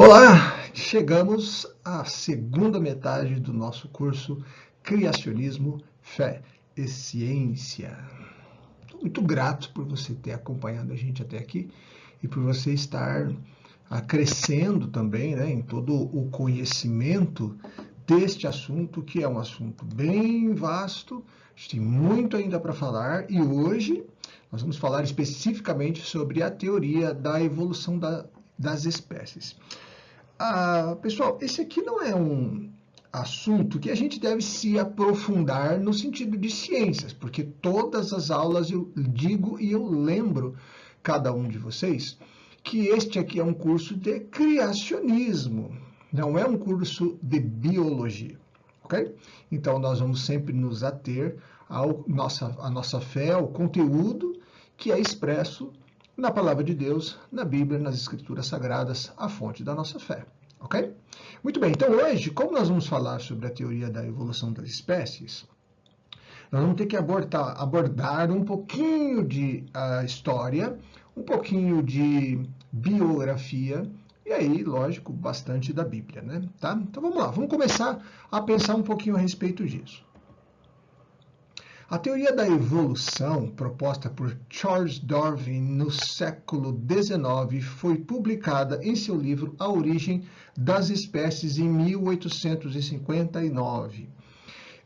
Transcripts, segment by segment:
Olá, chegamos à segunda metade do nosso curso Criacionismo, Fé e Ciência. Estou muito grato por você ter acompanhado a gente até aqui e por você estar crescendo também, né, em todo o conhecimento deste assunto, que é um assunto bem vasto. A gente tem muito ainda para falar e hoje nós vamos falar especificamente sobre a teoria da evolução das espécies. Pessoal, esse aqui não é um assunto que a gente deve se aprofundar no sentido de ciências, porque todas as aulas eu digo e eu lembro cada um de vocês que este aqui é um curso de criacionismo, não é um curso de biologia, ok? Então nós vamos sempre nos ater à nossa fé, ao conteúdo que é expresso na Palavra de Deus, na Bíblia, nas Escrituras Sagradas, a fonte da nossa fé, ok? Muito bem, então hoje, como nós vamos falar sobre a teoria da evolução das espécies, nós vamos ter que abordar um pouquinho de história, um pouquinho de biografia, e aí, lógico, bastante da Bíblia, né? Tá? Então vamos lá, vamos começar a pensar um pouquinho a respeito disso. A teoria da evolução, proposta por Charles Darwin no século XIX, foi publicada em seu livro A Origem das Espécies em 1859.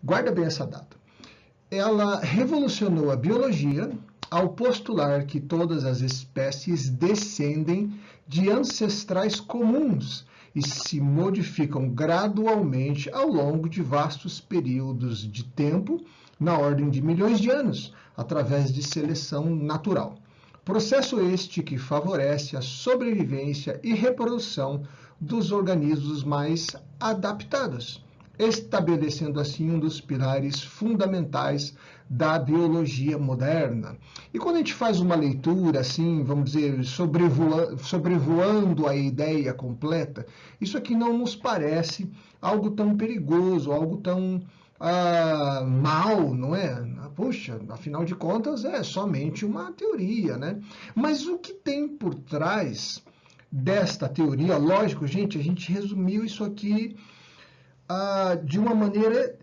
Guarda bem essa data. Ela revolucionou a biologia ao postular que todas as espécies descendem de ancestrais comuns e se modificam gradualmente ao longo de vastos períodos de tempo, na ordem de milhões de anos, através de seleção natural. Processo este que favorece a sobrevivência e reprodução dos organismos mais adaptados, estabelecendo assim um dos pilares fundamentais da biologia moderna. E quando a gente faz uma leitura, assim, vamos dizer, sobrevoando a ideia completa, isso aqui não nos parece algo tão perigoso, algo tão mal, não é? Puxa, afinal de contas é somente uma teoria, né? Mas o que tem por trás desta teoria, lógico, gente, a gente resumiu isso aqui de uma maneira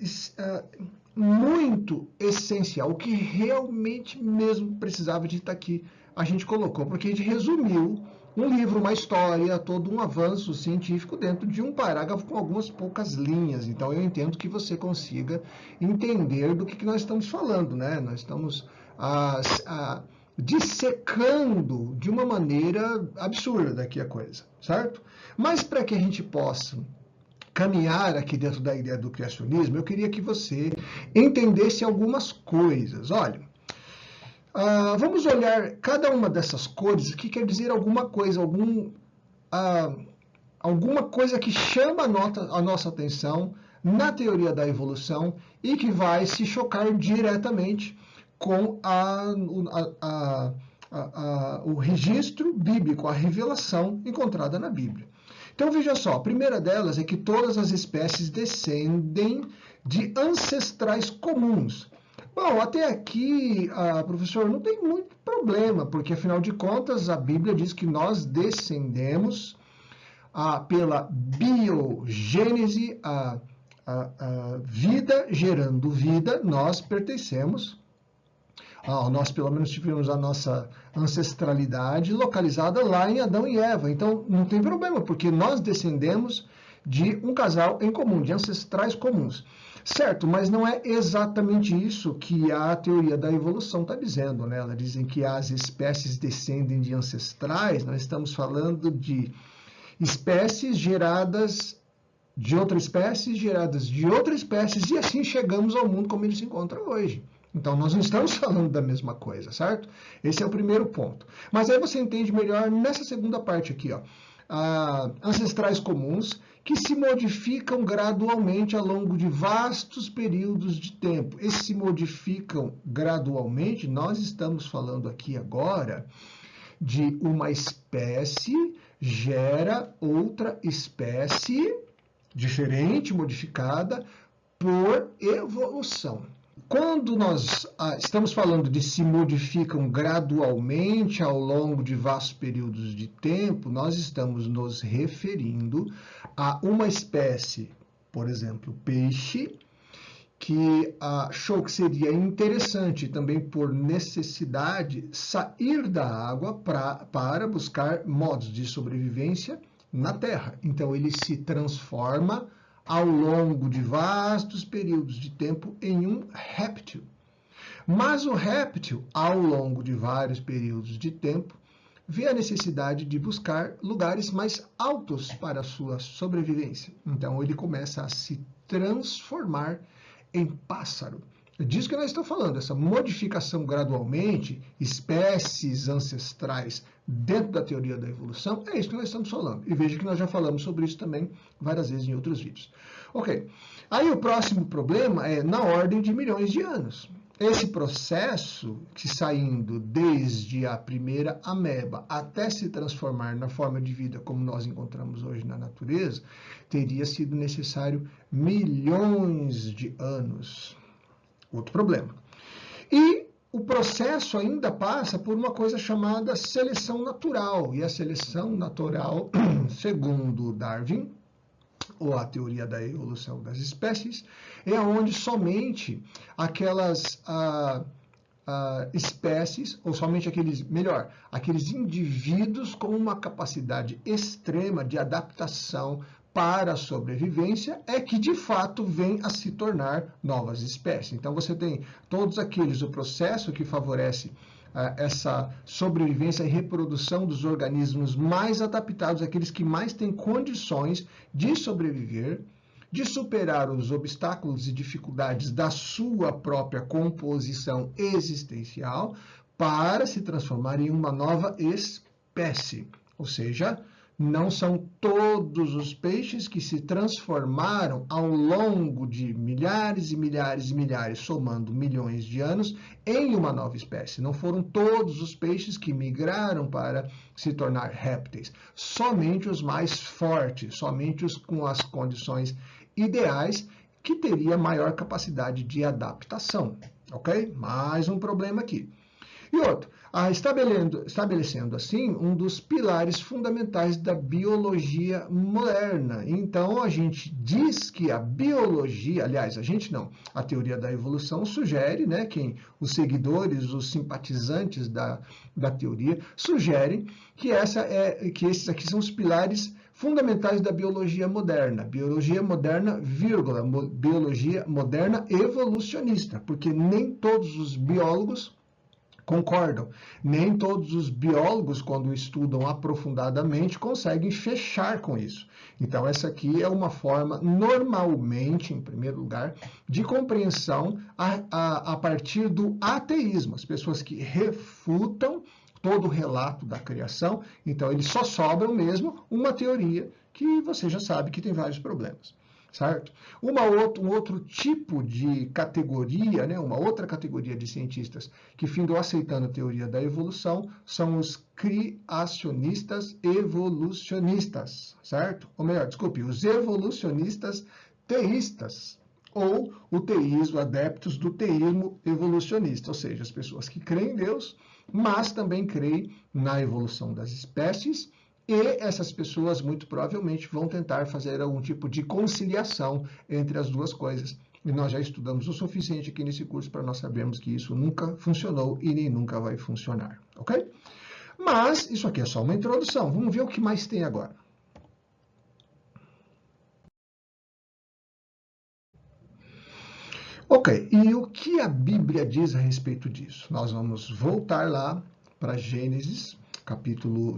muito essencial, o que realmente mesmo precisava de estar aqui, a gente colocou, porque a gente resumiu um livro, uma história, todo um avanço científico dentro de um parágrafo com algumas poucas linhas. Então eu entendo que você consiga entender do que nós estamos falando, né? Nós estamos dissecando de uma maneira absurda aqui a coisa, certo? Mas para que a gente possa caminhar aqui dentro da ideia do criacionismo, eu queria que você entendesse algumas coisas. Olha, vamos olhar cada uma dessas cores que quer dizer alguma coisa, alguma coisa que chama a nossa atenção na teoria da evolução e que vai se chocar diretamente com o registro bíblico, a revelação encontrada na Bíblia. Então, veja só, a primeira delas é que todas as espécies descendem de ancestrais comuns. Bom, até aqui, professor, não tem muito problema, porque, afinal de contas, a Bíblia diz que nós descendemos pela biogênese, a vida gerando vida, nós pertencemos. Nós, pelo menos, tivemos a nossa ancestralidade localizada lá em Adão e Eva. Então, não tem problema, porque nós descendemos de um casal em comum, de ancestrais comuns. Certo, mas não é exatamente isso que a teoria da evolução está dizendo, né? Ela dizem que as espécies descendem de ancestrais, nós estamos falando de espécies geradas de outra espécie, geradas de outra espécie, e assim chegamos ao mundo como ele se encontra hoje. Então, nós não estamos falando da mesma coisa, certo? Esse é o primeiro ponto. Mas aí você entende melhor nessa segunda parte aqui, ó. Ancestrais comuns que se modificam gradualmente ao longo de vastos períodos de tempo. Esses se modificam gradualmente, nós estamos falando aqui agora de uma espécie gera outra espécie diferente, modificada por evolução. Quando nós estamos falando de se modificam gradualmente ao longo de vastos períodos de tempo, nós estamos nos referindo a uma espécie, por exemplo, peixe, que achou que seria interessante também por necessidade sair da água para buscar modos de sobrevivência na Terra. Então ele se transforma ao longo de vastos períodos de tempo em um réptil. Mas o réptil, ao longo de vários períodos de tempo, vê a necessidade de buscar lugares mais altos para a sua sobrevivência. Então ele começa a se transformar em pássaro. É disso que nós estamos falando, essa modificação gradualmente, espécies ancestrais dentro da teoria da evolução, é isso que nós estamos falando. E veja que nós já falamos sobre isso também várias vezes em outros vídeos. Ok, aí o próximo problema é na ordem de milhões de anos. Esse processo, que saindo desde a primeira ameba até se transformar na forma de vida como nós encontramos hoje na natureza, teria sido necessário milhões de anos. Outro problema. E o processo ainda passa por uma coisa chamada seleção natural. E a seleção natural, segundo Darwin, ou a teoria da evolução das espécies, é onde somente aquelas espécies, ou somente aqueles indivíduos com uma capacidade extrema de adaptação para a sobrevivência é que, de fato, vem a se tornar novas espécies. Então, você tem todos aqueles, o processo que favorece essa sobrevivência e reprodução dos organismos mais adaptados, aqueles que mais têm condições de sobreviver, de superar os obstáculos e dificuldades da sua própria composição existencial para se transformar em uma nova espécie. Ou seja, não são todos os peixes que se transformaram ao longo de milhares e milhares e milhares, somando milhões de anos, em uma nova espécie. Não foram todos os peixes que migraram para se tornar répteis. Somente os mais fortes, somente os com as condições ideais, que teria maior capacidade de adaptação. Ok? Mais um problema aqui. E outro, estabelecendo assim um dos pilares fundamentais da biologia moderna. Então, a gente diz que a biologia, aliás, a gente não, a teoria da evolução sugere, né, os seguidores, os simpatizantes da teoria, sugerem que esses aqui são os pilares fundamentais da biologia moderna, vírgula, biologia moderna evolucionista, porque nem todos os biólogos concordam. Nem todos os biólogos, quando estudam aprofundadamente, conseguem fechar com isso. Então, essa aqui é uma forma, normalmente, em primeiro lugar, de compreensão a partir do ateísmo. As pessoas que refutam todo o relato da criação, então eles só sobram mesmo uma teoria que você já sabe que tem vários problemas. Certo? Um outro tipo de categoria, né, uma outra categoria de cientistas que findou aceitando a teoria da evolução são os criacionistas evolucionistas, certo? Ou melhor, desculpe, os evolucionistas teístas, ou o teísmo, adeptos do teísmo evolucionista, ou seja, as pessoas que creem em Deus, mas também creem na evolução das espécies. E essas pessoas, muito provavelmente, vão tentar fazer algum tipo de conciliação entre as duas coisas. E nós já estudamos o suficiente aqui nesse curso para nós sabermos que isso nunca funcionou e nem nunca vai funcionar, ok? Mas isso aqui é só uma introdução. Vamos ver o que mais tem agora. Ok, e o que a Bíblia diz a respeito disso? Nós vamos voltar lá para Gênesis, capítulo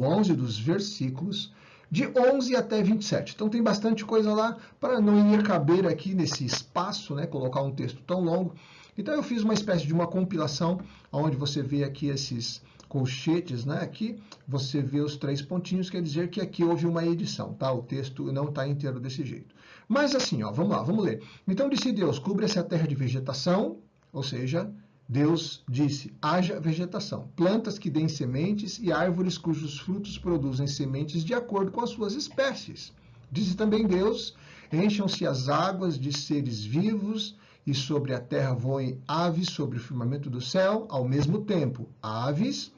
11, dos versículos de 11 até 27. Então tem bastante coisa lá, para não ir caber aqui nesse espaço, né, colocar um texto tão longo. Então eu fiz uma espécie de uma compilação, onde você vê aqui esses colchetes, né? Aqui você vê os 3 pontinhos, quer dizer que aqui houve uma edição, tá? O texto não está inteiro desse jeito. Mas assim, ó, vamos lá, vamos ler. Então disse Deus, cubra-se a terra de vegetação, ou seja, Deus disse, haja vegetação, plantas que deem sementes e árvores cujos frutos produzem sementes de acordo com as suas espécies. Disse também Deus, encham-se as águas de seres vivos e sobre a terra voem aves sobre o firmamento do céu, ao mesmo tempo, aves,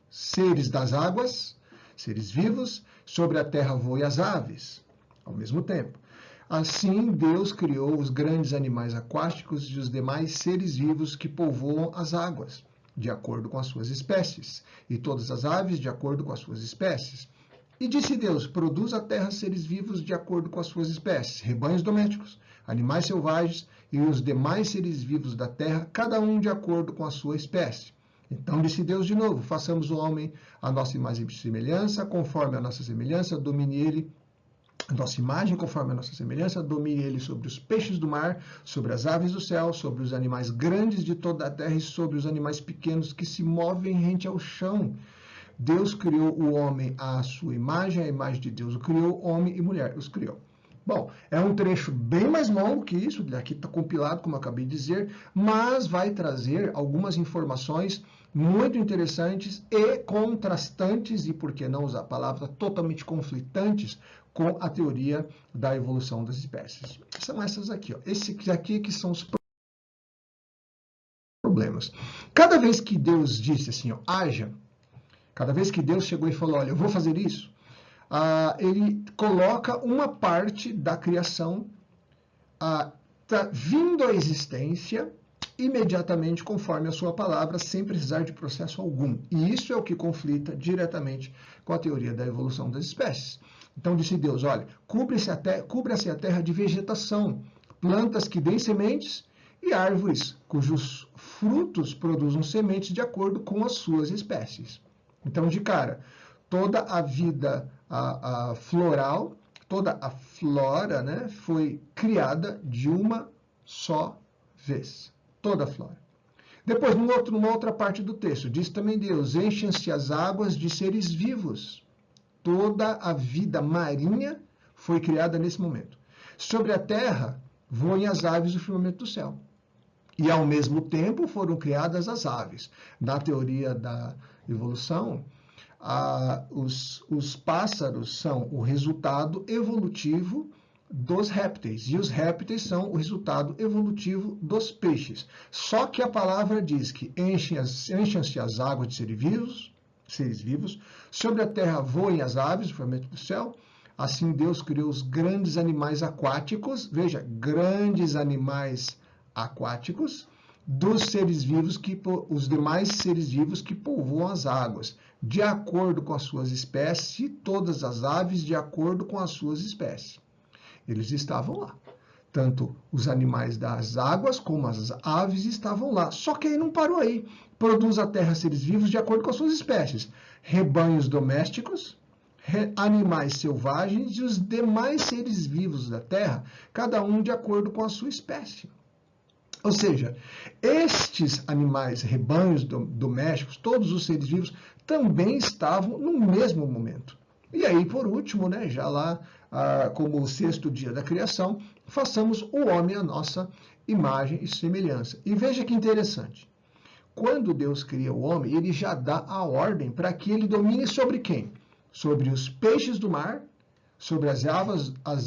seres das águas, seres vivos, sobre a terra voem as aves, ao mesmo tempo. Assim, Deus criou os grandes animais aquáticos e os demais seres vivos que povoam as águas, de acordo com as suas espécies, e todas as aves de acordo com as suas espécies. E disse Deus, produz a terra seres vivos de acordo com as suas espécies, rebanhos domésticos, animais selvagens e os demais seres vivos da terra, cada um de acordo com a sua espécie. Então disse Deus de novo, façamos o homem a nossa imagem e semelhança, conforme a nossa semelhança, domine ele, a nossa imagem, conforme a nossa semelhança, domine ele sobre os peixes do mar, sobre as aves do céu, sobre os animais grandes de toda a terra e sobre os animais pequenos que se movem rente ao chão. Deus criou o homem à sua imagem, a imagem de Deus o criou, homem e mulher os criou. Bom, é um trecho bem mais longo que isso, aqui está compilado, como eu acabei de dizer, mas vai trazer algumas informações muito interessantes e contrastantes, e por que não usar a palavra totalmente conflitantes, com a teoria da evolução das espécies. São essas aqui, ó. Esses aqui que são os problemas. Cada vez que Deus disse assim, ó, haja, cada vez que Deus chegou e falou, olha, eu vou fazer isso, ele coloca uma parte da criação vindo à existência imediatamente conforme a sua palavra, sem precisar de processo algum. E isso é o que conflita diretamente com a teoria da evolução das espécies. Então disse Deus, olha, cubra-se a terra de vegetação, plantas que deem sementes e árvores cujos frutos produzam sementes de acordo com as suas espécies. Então, de cara, toda a vida floral, toda a flora, né, foi criada de uma só vez. Toda a flora. Depois, numa outra parte do texto, diz também Deus, enchem-se as águas de seres vivos. Toda a vida marinha foi criada nesse momento. Sobre a terra, voem as aves do firmamento do céu. E, ao mesmo tempo, foram criadas as aves. Na teoria da evolução, os pássaros são o resultado evolutivo dos répteis, e os répteis são o resultado evolutivo dos peixes. Só que a palavra diz que enchem-se as águas de seres vivos, sobre a terra voem as aves, o firmamento do céu. Assim Deus criou os grandes animais aquáticos, veja, grandes animais aquáticos, dos seres vivos, os demais seres vivos que povoam as águas, de acordo com as suas espécies, e todas as aves de acordo com as suas espécies. Eles estavam lá. Tanto os animais das águas como as aves estavam lá. Só que aí não parou aí. Produz a terra seres vivos de acordo com as suas espécies. Rebanhos domésticos, animais selvagens e os demais seres vivos da terra, cada um de acordo com a sua espécie. Ou seja, estes animais, rebanhos domésticos, todos os seres vivos, também estavam no mesmo momento. E aí, por último, né, já lá como o sexto dia da criação, façamos o homem à nossa imagem e semelhança. E veja que interessante. Quando Deus cria o homem, ele já dá a ordem para que ele domine sobre quem? Sobre os peixes do mar, sobre as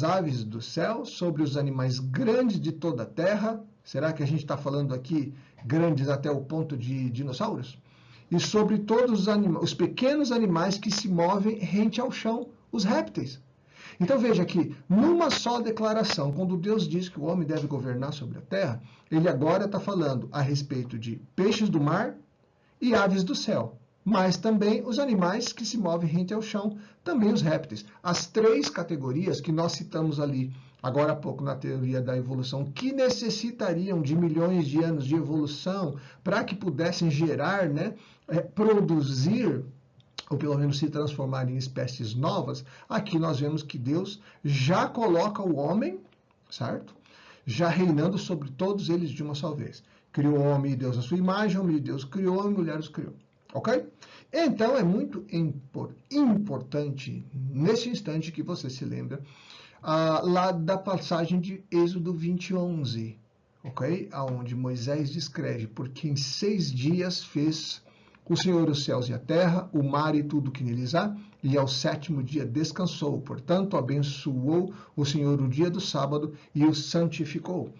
aves do céu, sobre os animais grandes de toda a terra. Será que a gente está falando aqui grandes até o ponto de dinossauros? E sobre todos os pequenos animais que se movem rente ao chão, os répteis. Então veja que, numa só declaração, quando Deus diz que o homem deve governar sobre a terra, ele agora está falando a respeito de peixes do mar e aves do céu, mas também os animais que se movem rente ao chão, também os répteis. As três categorias que nós citamos ali, agora há pouco na teoria da evolução, que necessitariam de milhões de anos de evolução para que pudessem gerar, né, produzir, ou pelo menos se transformar em espécies novas, aqui nós vemos que Deus já coloca o homem, certo? Já reinando sobre todos eles de uma só vez. Criou o homem e Deus a sua imagem, o homem e Deus criou, a mulher os criou. Ok? Então, é muito importante, nesse instante, que você se lembra lá da passagem de Êxodo 20:11, ok? Onde Moisés descreve, porque em 6 dias fez o Senhor os céus e a terra, o mar e tudo que neles há, e ao sétimo dia descansou. Portanto, abençoou o Senhor o dia do sábado e o santificou.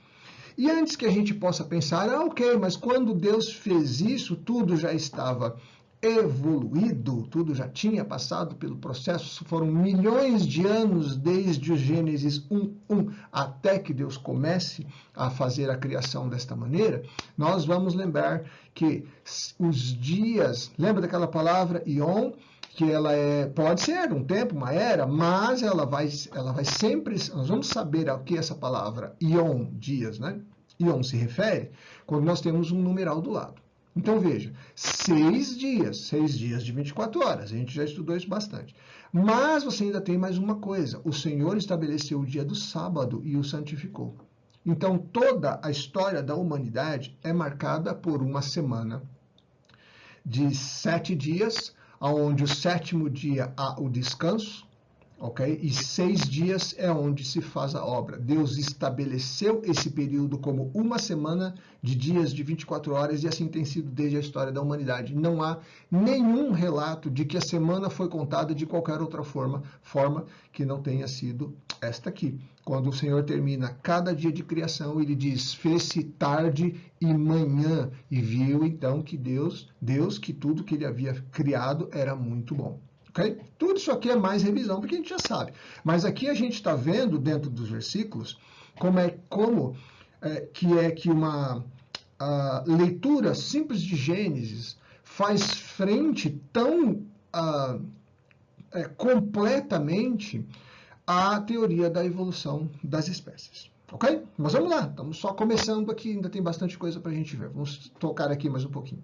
E antes que a gente possa pensar, ok, mas quando Deus fez isso, tudo já estava evoluído, tudo já tinha passado pelo processo, foram milhões de anos desde o Gênesis 1:1 até que Deus comece a fazer a criação desta maneira. Nós vamos lembrar que os dias, lembra daquela palavra Ion, que ela pode ser um tempo, uma era, mas ela vai sempre, nós vamos saber ao que essa palavra Ion, dias, né? Ion se refere quando nós temos um numeral do lado. Então veja, 6 dias de 24 horas, a gente já estudou isso bastante. Mas você ainda tem mais uma coisa, o Senhor estabeleceu o dia do sábado e o santificou. Então toda a história da humanidade é marcada por uma semana de 7 dias, onde o sétimo dia há o descanso, ok? E 6 dias é onde se faz a obra. Deus estabeleceu esse período como uma semana de dias de 24 horas e assim tem sido desde a história da humanidade. Não há nenhum relato de que a semana foi contada de qualquer outra forma que não tenha sido esta aqui. Quando o Senhor termina cada dia de criação, ele diz, fez-se tarde e manhã, e viu então que Deus, que tudo que ele havia criado era muito bom. Okay? Tudo isso aqui é mais revisão, porque a gente já sabe. Mas aqui a gente está vendo, dentro dos versículos, que uma leitura simples de Gênesis faz frente tão completamente à teoria da evolução das espécies. Ok? Mas vamos lá, estamos só começando aqui, ainda tem bastante coisa para a gente ver. Vamos tocar aqui mais um pouquinho.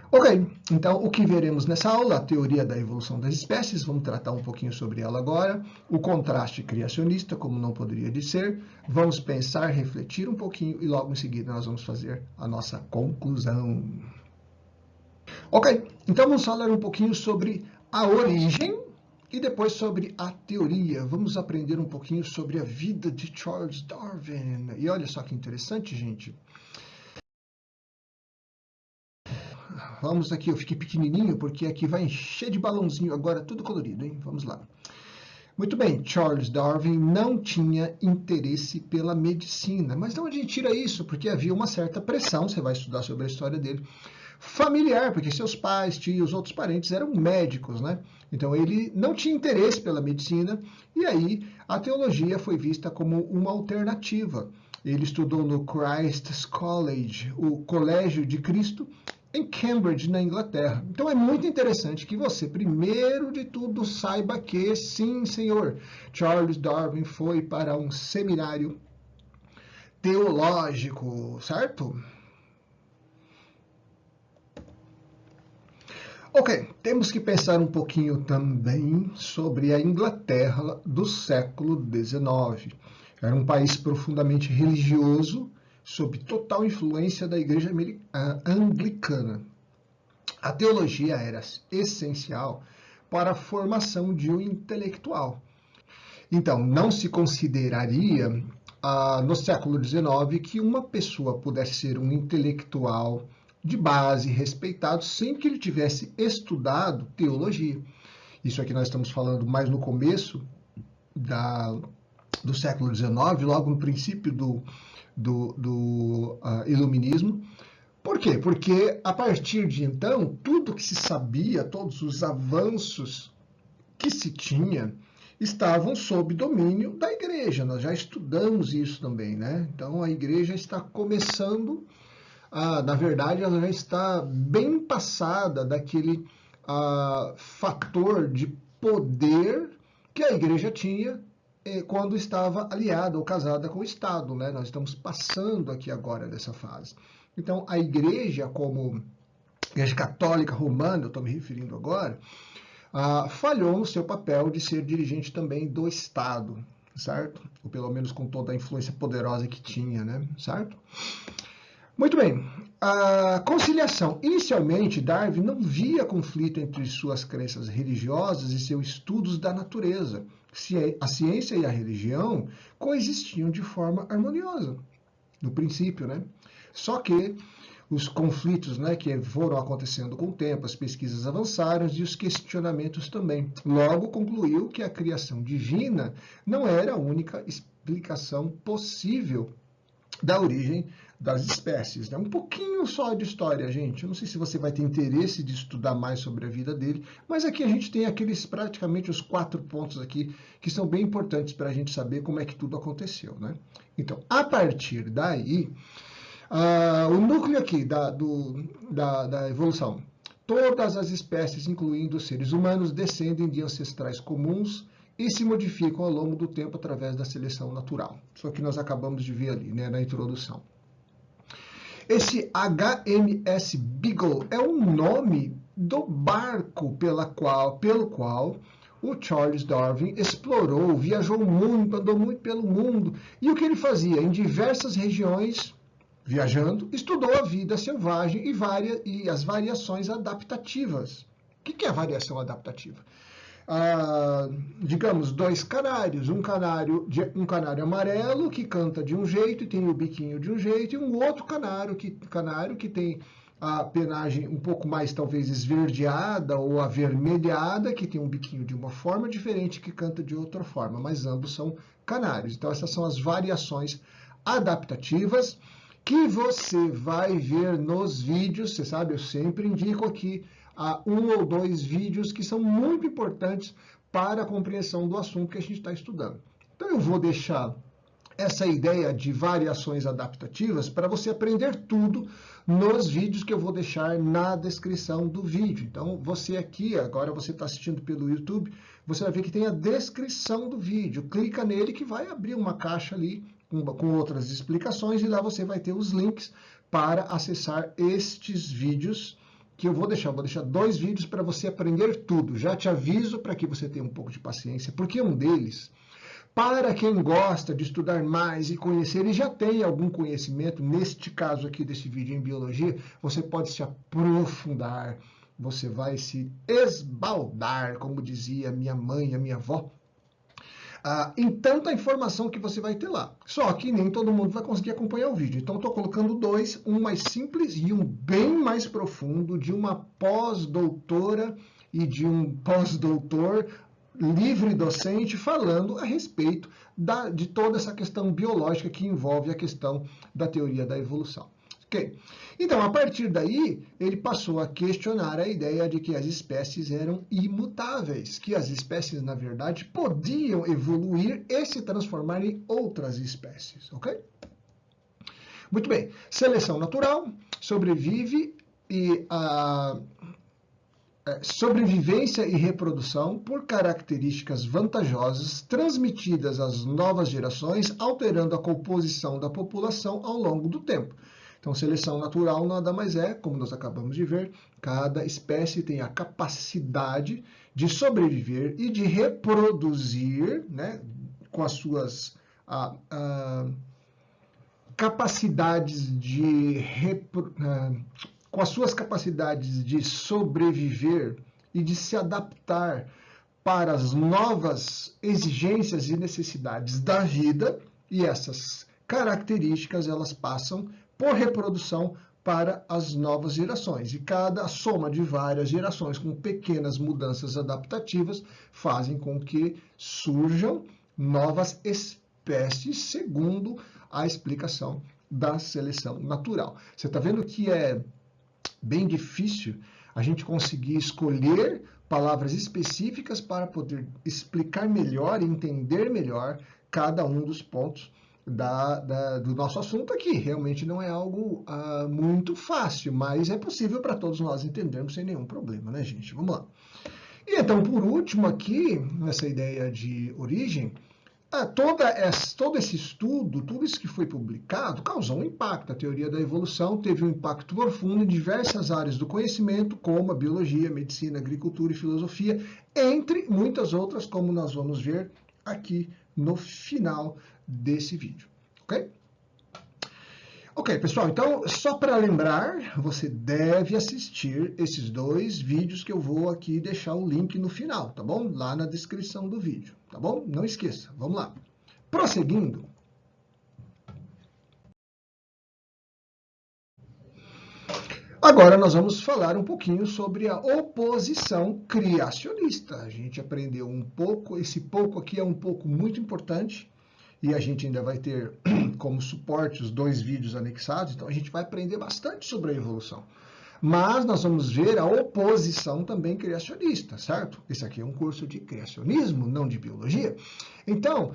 Ok, então o que veremos nessa aula? A teoria da evolução das espécies, vamos tratar um pouquinho sobre ela agora. O contraste criacionista, como não poderia de ser. Vamos pensar, refletir um pouquinho e logo em seguida nós vamos fazer a nossa conclusão. Ok, então vamos falar um pouquinho sobre a origem e depois sobre a teoria. Vamos aprender um pouquinho sobre a vida de Charles Darwin. E olha só que interessante, gente. Vamos aqui, eu fiquei pequenininho, porque aqui vai encher de balãozinho agora, tudo colorido, hein? Vamos lá. Muito bem, Charles Darwin não tinha interesse pela medicina. Mas de onde a gente tira isso? Porque havia uma certa pressão, você vai estudar sobre a história dele, familiar, porque seus pais, tios, outros parentes eram médicos, né? Então ele não tinha interesse pela medicina, e aí a teologia foi vista como uma alternativa. Ele estudou no Christ's College, o Colégio de Cristo, em Cambridge, na Inglaterra. Então é muito interessante que você, primeiro de tudo, saiba que, sim, senhor, Charles Darwin foi para um seminário teológico, certo? Ok, temos que pensar um pouquinho também sobre a Inglaterra do século XIX. Era um país profundamente religioso, sob total influência da Igreja Anglicana. A teologia era essencial para a formação de um intelectual. Então, não se consideraria, no século XIX, que uma pessoa pudesse ser um intelectual de base, respeitado, sem que ele tivesse estudado teologia. Isso aqui nós estamos falando mais no começo do século XIX, logo no princípio do iluminismo. Por quê? Porque a partir de então, tudo que se sabia, todos os avanços que se tinha, estavam sob domínio da igreja. Nós já estudamos isso também, né? Então a igreja está começando, na verdade, ela já está bem passada daquele fator de poder que a igreja tinha quando estava aliada ou casada com o Estado, né? Nós estamos passando aqui agora dessa fase. Então, a igreja, como igreja católica romana, eu estou me referindo agora, falhou no seu papel de ser dirigente também do Estado, certo? Ou pelo menos com toda a influência poderosa que tinha, né? Certo? Muito bem. A conciliação. Inicialmente, Darwin não via conflito entre suas crenças religiosas e seus estudos da natureza. A ciência e a religião coexistiam de forma harmoniosa, no princípio, né? Só que os conflitos, né, que foram acontecendo com o tempo, as pesquisas avançaram e os questionamentos também. Logo, concluiu que a criação divina não era a única explicação possível da origem das espécies. Né? Um pouquinho só de história, gente. Eu não sei se você vai ter interesse de estudar mais sobre a vida dele, mas aqui a gente tem praticamente os 4 pontos aqui que são bem importantes para a gente saber como é que tudo aconteceu. Né? Então, a partir daí, o núcleo aqui da evolução. Todas as espécies, incluindo os seres humanos, descendem de ancestrais comuns e se modificam ao longo do tempo através da seleção natural. Isso que nós acabamos de ver ali, né, na introdução. Esse HMS Beagle é o nome do barco pelo qual o Charles Darwin explorou, viajou muito, andou muito pelo mundo. E o que ele fazia? Em diversas regiões, viajando, estudou a vida selvagem e as variações adaptativas. O que é a variação adaptativa? Digamos, 2 canários, um canário amarelo que canta de um jeito e tem o biquinho de um jeito, e um outro canário que tem a penagem um pouco mais talvez esverdeada ou avermelhada, que tem um biquinho de uma forma diferente que canta de outra forma, mas ambos são canários. Então essas são as variações adaptativas que você vai ver nos vídeos. Você sabe, eu sempre indico aqui 1 ou 2 vídeos que são muito importantes para a compreensão do assunto que a gente está estudando. Então eu vou deixar essa ideia de variações adaptativas para você aprender tudo nos vídeos que eu vou deixar na descrição do vídeo. Então você aqui, agora você está assistindo pelo YouTube, você vai ver que tem a descrição do vídeo. Clica nele que vai abrir uma caixa ali com outras explicações e lá você vai ter os links para acessar estes vídeos que eu vou deixar 2 vídeos para você aprender tudo. Já te aviso para que você tenha um pouco de paciência, porque um deles, para quem gosta de estudar mais e conhecer, e já tem algum conhecimento, neste caso aqui desse vídeo em biologia, você pode se aprofundar, você vai se esbaldar, como dizia minha mãe, a minha avó, em tanta informação que você vai ter lá. Só que nem todo mundo vai conseguir acompanhar o vídeo. Então, estou colocando 2, um mais simples e um bem mais profundo, de uma pós-doutora e de um pós-doutor livre docente, falando a respeito de toda essa questão biológica que envolve a questão da teoria da evolução. Ok? Então, a partir daí, ele passou a questionar a ideia de que as espécies eram imutáveis, que as espécies, na verdade, podiam evoluir e se transformar em outras espécies, ok? Muito bem. Seleção natural, sobrevivência e reprodução por características vantajosas transmitidas às novas gerações, alterando a composição da população ao longo do tempo. Então, seleção natural nada mais é, como nós acabamos de ver, cada espécie tem a capacidade de sobreviver e de reproduzir, né, com as suas com as suas capacidades de sobreviver e de se adaptar para as novas exigências e necessidades da vida, e essas características elas passam por reprodução para as novas gerações. E cada soma de várias gerações com pequenas mudanças adaptativas fazem com que surjam novas espécies, segundo a explicação da seleção natural. Você está vendo que é bem difícil a gente conseguir escolher palavras específicas para poder explicar melhor e entender melhor cada um dos pontos do nosso assunto aqui. Realmente não é algo muito fácil, mas é possível para todos nós entendermos sem nenhum problema, né, gente? Vamos lá. E então, por último aqui, nessa ideia de origem, todo esse estudo, tudo isso que foi publicado, causou um impacto. A teoria da evolução teve um impacto profundo em diversas áreas do conhecimento, como a biologia, medicina, agricultura e filosofia, entre muitas outras, como nós vamos ver aqui no final desse vídeo, ok? Ok, pessoal, então, só para lembrar, você deve assistir esses 2 vídeos que eu vou aqui deixar o link no final, tá bom? Lá na descrição do vídeo, tá bom? Não esqueça, vamos lá. Prosseguindo. Agora nós vamos falar um pouquinho sobre a oposição criacionista. A gente aprendeu um pouco, esse pouco aqui é um pouco muito importante, e a gente ainda vai ter como suporte os 2 vídeos anexados, então a gente vai aprender bastante sobre a evolução. Mas nós vamos ver a oposição também criacionista, certo? Esse aqui é um curso de criacionismo, não de biologia. Então,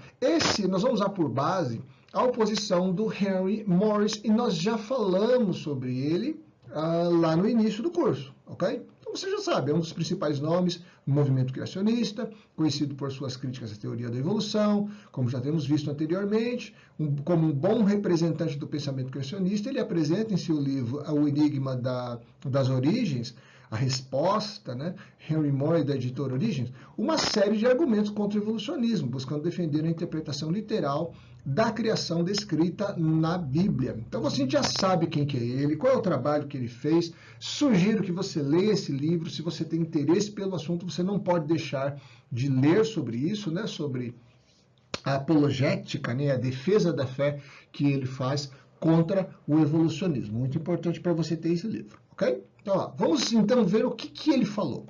nós vamos usar por base a oposição do Henry Morris, e nós já falamos sobre ele lá no início do curso, ok? Então você já sabe, é um dos principais nomes do movimento criacionista, conhecido por suas críticas à teoria da evolução, como já temos visto anteriormente, como um bom representante do pensamento criacionista, ele apresenta em seu livro O Enigma das Origens, a resposta, né, Henry Morris, da editora Origens, uma série de argumentos contra o evolucionismo, buscando defender a interpretação literal da criação descrita na Bíblia. Então você já sabe quem que é ele, qual é o trabalho que ele fez. Sugiro que você leia esse livro. Se você tem interesse pelo assunto, você não pode deixar de ler sobre isso, né? Sobre a apologética, né? A defesa da fé que ele faz contra o evolucionismo. Muito importante para você ter esse livro, ok? Então, ó, vamos então ver o que ele falou.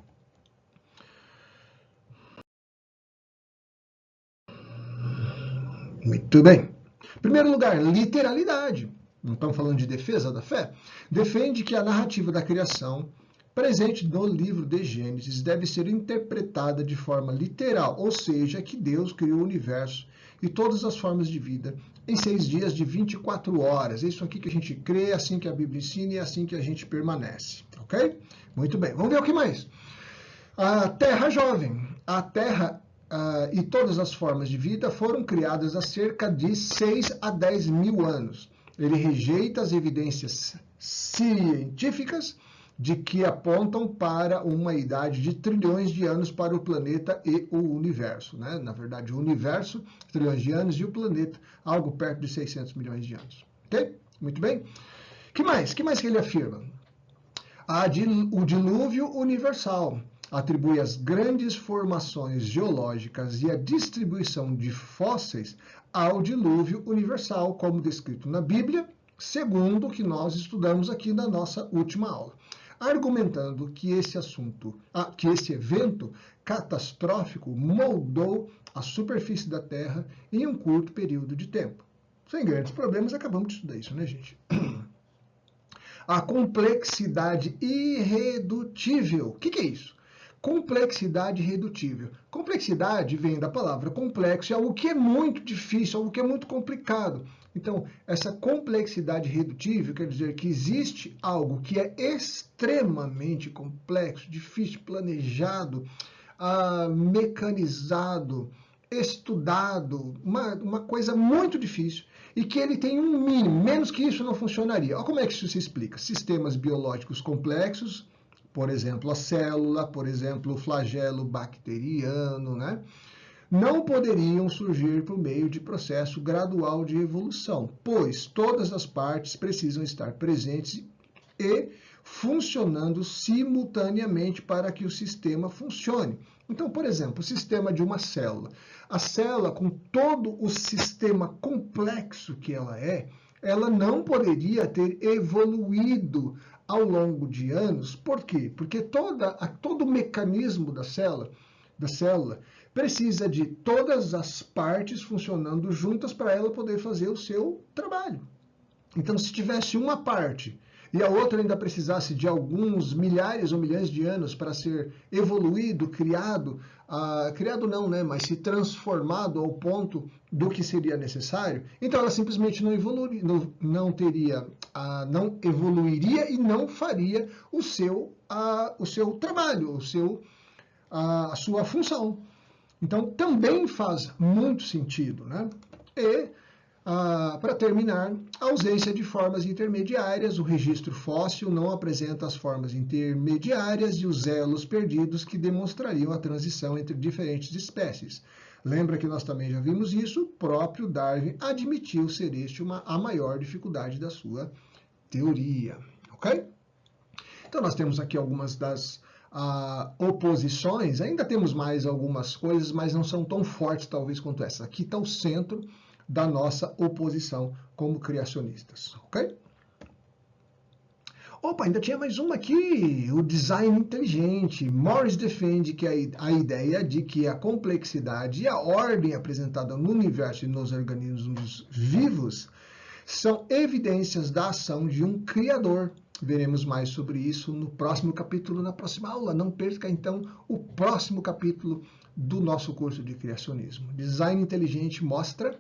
Muito bem. Em primeiro lugar, literalidade. Não estamos falando de defesa da fé? Defende que a narrativa da criação presente no livro de Gênesis deve ser interpretada de forma literal, ou seja, que Deus criou o universo e todas as formas de vida em 6 dias de 24 horas. É isso aqui que a gente crê, é assim que a Bíblia ensina e é assim que a gente permanece. Ok? Muito bem. Vamos ver o que mais. A Terra jovem. A Terra e todas as formas de vida foram criadas há cerca de 6 a 10 mil anos. Ele rejeita as evidências científicas de que apontam para uma idade de trilhões de anos para o planeta e o universo, né? Na verdade, o universo, trilhões de anos, e o planeta, algo perto de 600 milhões de anos. Ok? Muito bem. Que mais? Que mais que ele afirma? O dilúvio universal atribui as grandes formações geológicas e a distribuição de fósseis ao dilúvio universal, como descrito na Bíblia, segundo o que nós estudamos aqui na nossa última aula, argumentando que esse evento catastrófico moldou a superfície da Terra em um curto período de tempo. Sem grandes problemas, acabamos de estudar isso, né, gente? A complexidade irredutível. O que é isso? Complexidade irredutível. Complexidade vem da palavra complexo, é algo que é muito difícil, algo que é muito complicado. Então, essa complexidade irredutível quer dizer que existe algo que é extremamente complexo, difícil, planejado, mecanizado, estudado, uma coisa muito difícil, e que ele tem um mínimo, menos que isso não funcionaria. Olha como é que isso se explica. Sistemas biológicos complexos, por exemplo, a célula, por exemplo, o flagelo bacteriano, né? Não poderiam surgir por meio de processo gradual de evolução, pois todas as partes precisam estar presentes e funcionando simultaneamente para que o sistema funcione. Então, por exemplo, o sistema de uma célula. A célula, com todo o sistema complexo que ela não poderia ter evoluído ao longo de anos. Por quê? Porque todo o mecanismo da célula precisa de todas as partes funcionando juntas para ela poder fazer o seu trabalho. Então, se tivesse uma parte e a outra ainda precisasse de alguns milhares ou milhões de anos para ser evoluído, criado não, né, mas se transformado ao ponto do que seria necessário, então ela simplesmente não evoluiria e não faria o seu trabalho, a sua função. Então, também faz muito sentido, né? E, para terminar, a ausência de formas intermediárias, o registro fóssil não apresenta as formas intermediárias e os elos perdidos que demonstrariam a transição entre diferentes espécies. Lembra que nós também já vimos isso? O próprio Darwin admitiu ser este a maior dificuldade da sua teoria, ok? Então, nós temos aqui algumas das oposições, ainda temos mais algumas coisas, mas não são tão fortes talvez quanto essa. Aqui está o centro da nossa oposição como criacionistas, ok? Opa, ainda tinha mais uma aqui, o design inteligente. Morris defende que a ideia de que a complexidade e a ordem apresentada no universo e nos organismos vivos são evidências da ação de um criador. Veremos mais sobre isso no próximo capítulo, na próxima aula. Não perca, então, o próximo capítulo do nosso curso de criacionismo. Design inteligente mostra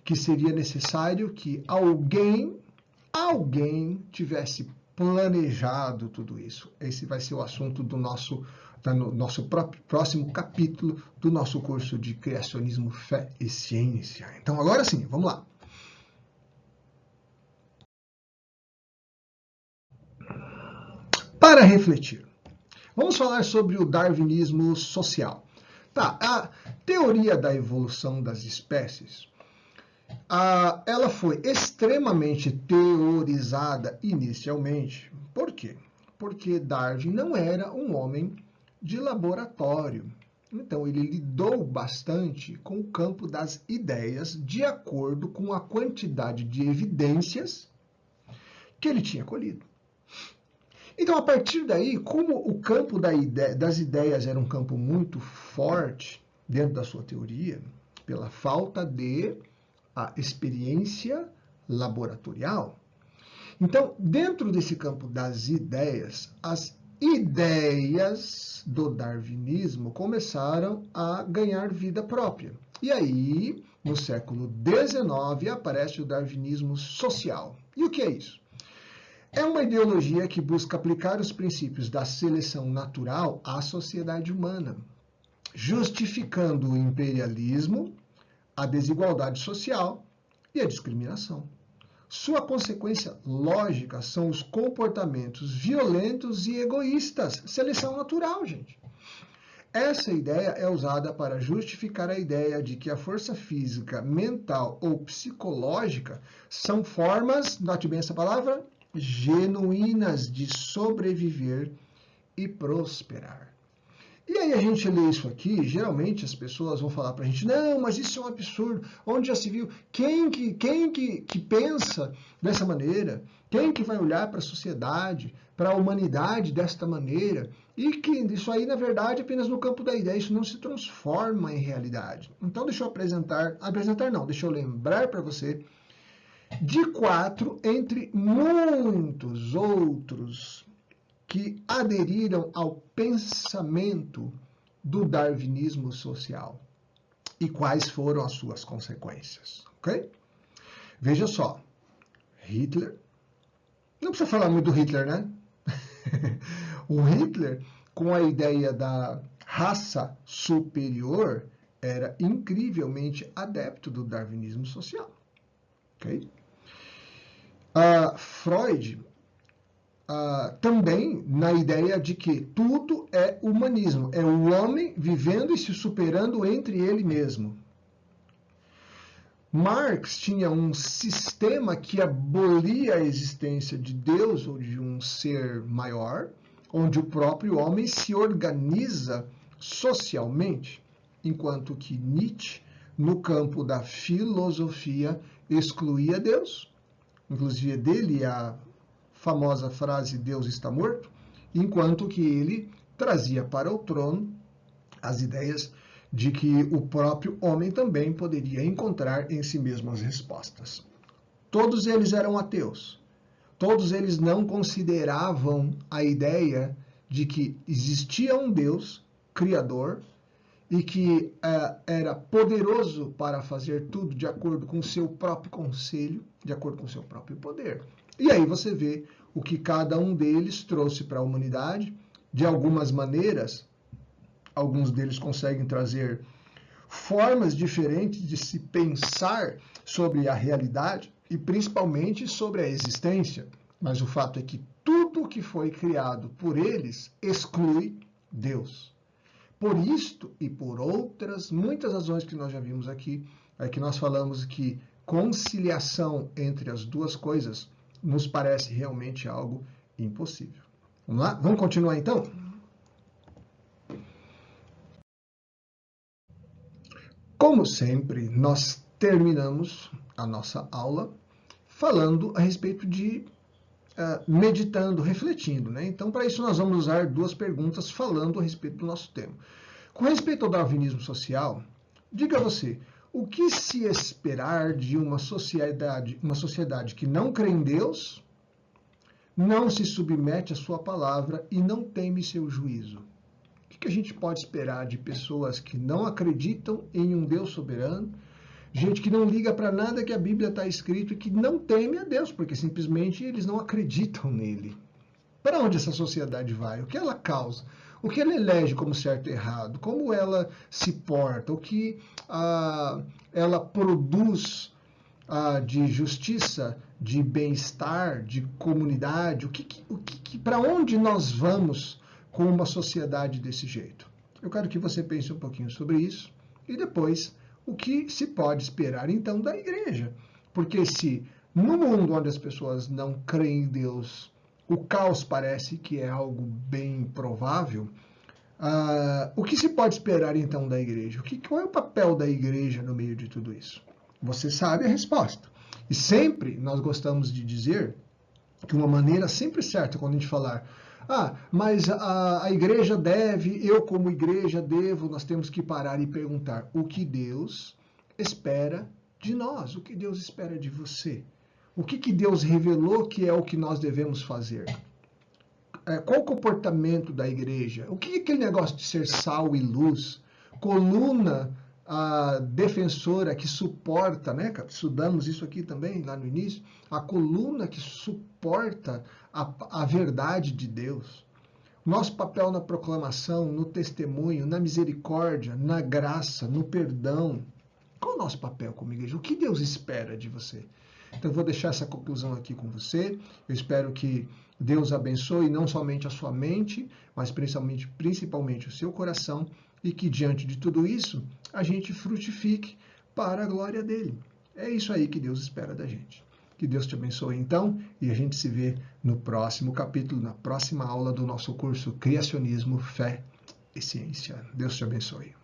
que seria necessário que alguém tivesse planejado tudo isso. Esse vai ser o assunto do nosso próximo capítulo do nosso curso de Criacionismo, Fé e Ciência. Então, agora sim, vamos lá. Para refletir, vamos falar sobre o darwinismo social. Tá, a teoria da evolução das espécies, ela foi extremamente teorizada inicialmente. Por quê? Porque Darwin não era um homem de laboratório. Então, ele lidou bastante com o campo das ideias de acordo com a quantidade de evidências que ele tinha colhido. Então, a partir daí, como o campo das ideias era um campo muito forte dentro da sua teoria, pela falta de a experiência laboratorial. Então, dentro desse campo das ideias, as ideias do darwinismo começaram a ganhar vida própria. E aí, no século XIX, aparece o darwinismo social. E o que é isso? É uma ideologia que busca aplicar os princípios da seleção natural à sociedade humana, justificando o imperialismo, a desigualdade social e a discriminação. Sua consequência lógica são os comportamentos violentos e egoístas. Seleção natural, gente. Essa ideia é usada para justificar a ideia de que a força física, mental ou psicológica são formas, note bem essa palavra, genuínas de sobreviver e prosperar. E aí a gente lê isso aqui, geralmente as pessoas vão falar pra gente, não, mas isso é um absurdo, onde já se viu? Quem que pensa dessa maneira? Quem que vai olhar para a sociedade, para a humanidade desta maneira? E que isso aí, na verdade, é apenas no campo da ideia, isso não se transforma em realidade. Então deixa eu deixa eu lembrar para você de 4 entre muitos outros que aderiram ao pensamento do darwinismo social e quais foram as suas consequências, ok? Veja só, Hitler, não precisa falar muito do Hitler, né? O Hitler, com a ideia da raça superior, era incrivelmente adepto do darwinismo social, ok? Freud também na ideia de que tudo é humanismo, é o homem vivendo e se superando entre ele mesmo. Marx tinha um sistema que abolia a existência de Deus ou de um ser maior, onde o próprio homem se organiza socialmente, enquanto que Nietzsche, no campo da filosofia, excluía Deus. Inclusive dele a famosa frase Deus está morto, enquanto que ele trazia para o trono as ideias de que o próprio homem também poderia encontrar em si mesmo as respostas. Todos eles eram ateus. Todos eles não consideravam a ideia de que existia um Deus criador e que era poderoso para fazer tudo de acordo com o seu próprio conselho, de acordo com o seu próprio poder. E aí você vê o que cada um deles trouxe para a humanidade. De algumas maneiras, alguns deles conseguem trazer formas diferentes de se pensar sobre a realidade e principalmente sobre a existência. Mas o fato é que tudo que foi criado por eles exclui Deus. Por isto e por outras muitas razões que nós já vimos aqui, é que nós falamos que conciliação entre as duas coisas nos parece realmente algo impossível. Vamos lá? Vamos continuar então? Como sempre, nós terminamos a nossa aula falando a respeito de meditando, refletindo, né? Então, para isso, nós vamos usar duas perguntas falando a respeito do nosso tema. Com respeito ao darwinismo social, diga você, o que se esperar de uma sociedade que não crê em Deus, não se submete à sua palavra e não teme seu juízo? O que a gente pode esperar de pessoas que não acreditam em um Deus soberano, gente que não liga para nada que a Bíblia está escrito e que não teme a Deus, porque simplesmente eles não acreditam nele? Para onde essa sociedade vai? O que ela causa? O que ela elege como certo e errado? Como ela se porta? O que ela produz de justiça, de bem-estar, de comunidade? Para onde nós vamos com uma sociedade desse jeito? Eu quero que você pense um pouquinho sobre isso e depois o que se pode esperar então da igreja. Porque se no mundo onde as pessoas não creem em Deus, o caos parece que é algo bem provável, o que se pode esperar então da igreja? Qual é o papel da igreja no meio de tudo isso? Você sabe a resposta. E sempre nós gostamos de dizer que uma maneira sempre certa quando a gente falar mas a igreja deve, eu como igreja devo, nós temos que parar e perguntar o que Deus espera de nós, o que Deus espera de você. O que Deus revelou que é o que nós devemos fazer? Qual o comportamento da igreja? O que é aquele negócio de ser sal e luz? Coluna defensora que suporta, né? Estudamos isso aqui também lá no início, a coluna que suporta a verdade de Deus. Nosso papel na proclamação, no testemunho, na misericórdia, na graça, no perdão. Qual é o nosso papel como igreja? O que Deus espera de você? Então, eu vou deixar essa conclusão aqui com você. Eu espero que Deus abençoe não somente a sua mente, mas principalmente o seu coração, e que diante de tudo isso, a gente frutifique para a glória dele. É isso aí que Deus espera da gente. Que Deus te abençoe então, e a gente se vê no próximo capítulo, na próxima aula do nosso curso Criacionismo, Fé e Ciência. Deus te abençoe.